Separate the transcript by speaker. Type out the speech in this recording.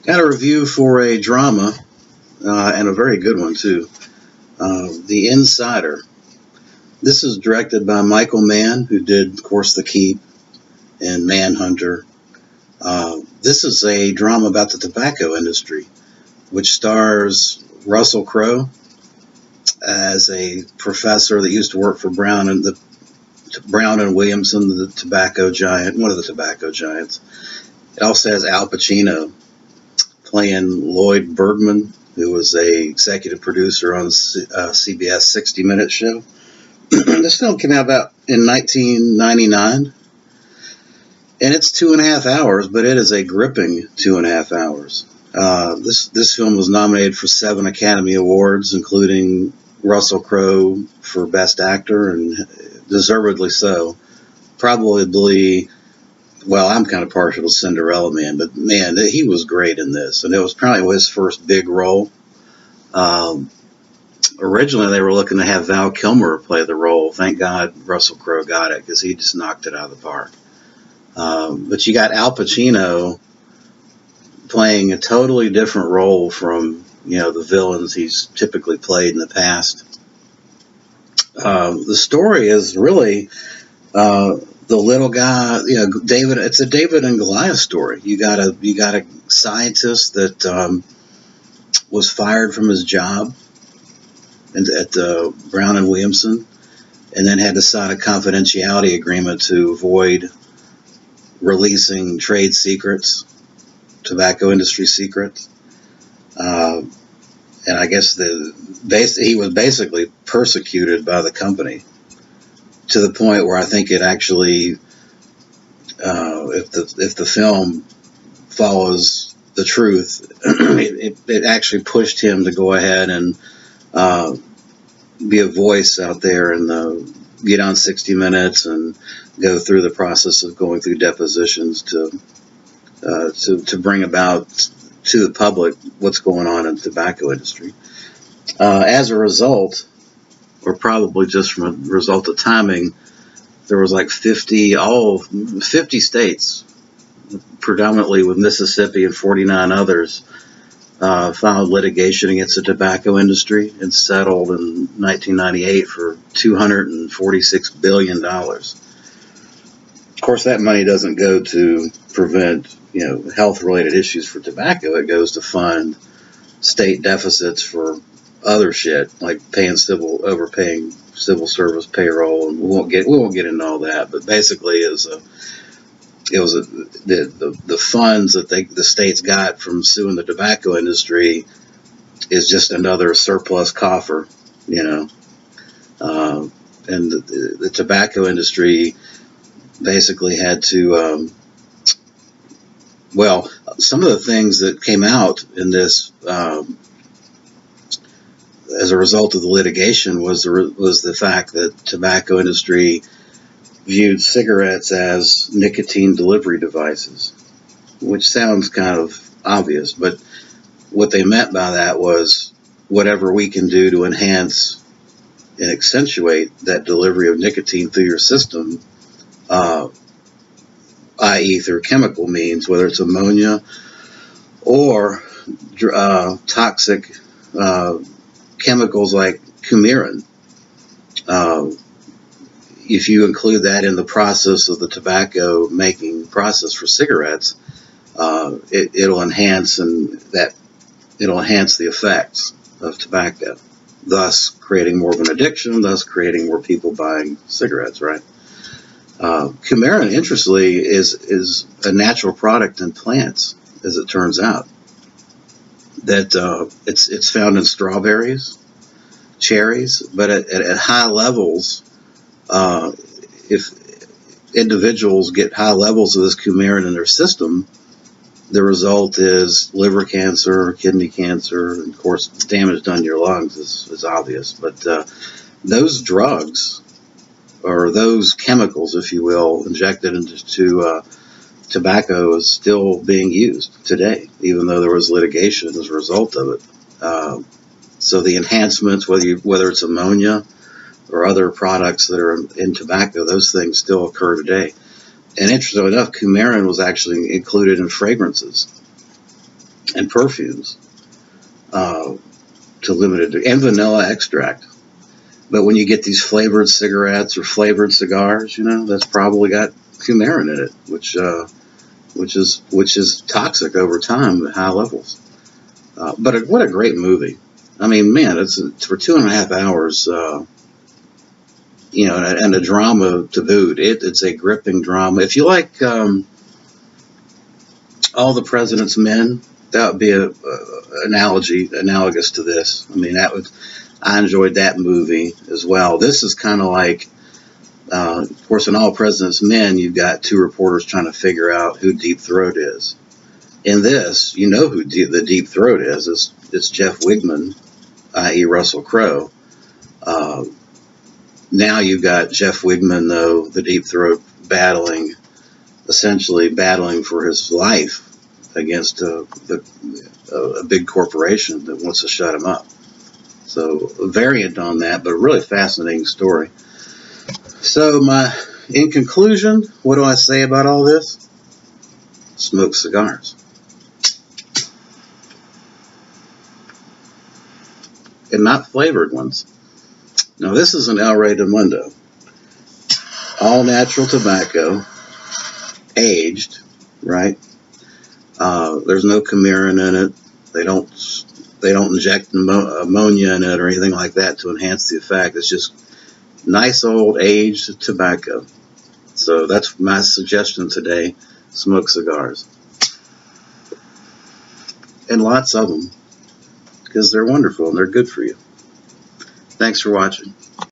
Speaker 1: Got a review for a drama, and a very good one, too. The Insider. This is directed by Michael Mann, who did, of course, The Keep and Manhunter. This is a drama about the tobacco industry, which stars Russell Crowe as a professor that used to work for Brown and Williamson, the tobacco giant, one of the tobacco giants. It also has Al Pacino playing Lloyd Bergman, who was a executive producer on CBS 60 Minute show. This film came out about in 1999, and it's 2.5 hours, but it is a gripping 2.5 hours. This film was nominated for 7 Academy Awards, including Russell Crowe for Best Actor, and deservedly so. Probably, well, I'm kind of partial to Cinderella Man, but man, he was great in this, and it was probably his first big role. Originally, they were looking to have Val Kilmer play the role. Thank God Russell Crowe got it, because he just knocked it out of the park. But you got Al Pacino playing a totally different role from the villains he's typically played in the past. The story is really the little guy, David. It's a David and Goliath story. You got a scientist that was fired from his job at Brown and Williamson, and then had to sign a confidentiality agreement to avoid releasing trade secrets, tobacco industry secrets. And I guess he was basically persecuted by the company to the point where I think it actually, if the film follows the truth, it actually pushed him to go ahead and be a voice out there and get on 60 Minutes and go through the process of going through depositions to bring about to the public what's going on in the tobacco industry. As a result, or probably just from a result of timing, there was like 50 states, predominantly with Mississippi and 49 others, filed litigation against the tobacco industry and settled in 1998 for $246 billion. Of course, that money doesn't go to prevent health-related issues for tobacco. It goes to fund state deficits for other shit, like overpaying civil service payroll, and we won't get into all that. But basically, the funds that the states got from suing the tobacco industry is just another surplus coffer, and the tobacco industry basically had to. Some of the things that came out in this as a result of the litigation was the fact that tobacco industry viewed cigarettes as nicotine delivery devices, which sounds kind of obvious, but what they meant by that was whatever we can do to enhance and accentuate that delivery of nicotine through your system, i.e. through chemical means, whether it's ammonia or toxic chemicals like coumarin. If you include that in the process of the tobacco making process for cigarettes, it'll enhance the effects of tobacco, thus creating more of an addiction, thus creating more people buying cigarettes, right? Coumarin, interestingly, is a natural product in plants, as it turns out. That it's found in strawberries, cherries, but at high levels, if individuals get high levels of this coumarin in their system, the result is liver cancer, kidney cancer, and of course, damage done to your lungs is obvious. But those drugs, or those chemicals, if you will, injected into tobacco is still being used today, even though there was litigation as a result of it. So the enhancements, whether it's ammonia or other products that are in tobacco, those things still occur today. And interestingly enough, coumarin was actually included in fragrances. and perfumes to limited, and vanilla extract. But when you get these flavored cigarettes or flavored cigars, that's probably got coumarin in it, which is toxic over time at high levels. But what a great movie! I mean, man, it's for 2.5 hours. And a drama to boot. It's a gripping drama. If you like All the President's Men, that would be a analogous to this. I mean, I enjoyed that movie as well. This is kind of like, of course, in All President's Men, you've got two reporters trying to figure out who Deep Throat is. In this, you know who the Deep Throat is. It's Jeff Wigand, i.e. Russell Crowe. Now you've got Jeff Wigand, though, the Deep Throat, essentially battling for his life against a big corporation that wants to shut him up. So a variant on that, but a really fascinating story. So in conclusion, what do I say about all this? Smoke cigars. And not flavored ones. Now this is an El Rey del Mundo. All natural tobacco, aged, right? There's no coumarin in it. They don't inject ammonia in it or anything like that to enhance the effect. It's just nice old aged tobacco. So that's my suggestion today. Smoke cigars. And lots of them, because they're wonderful and they're good for you. Thanks for watching.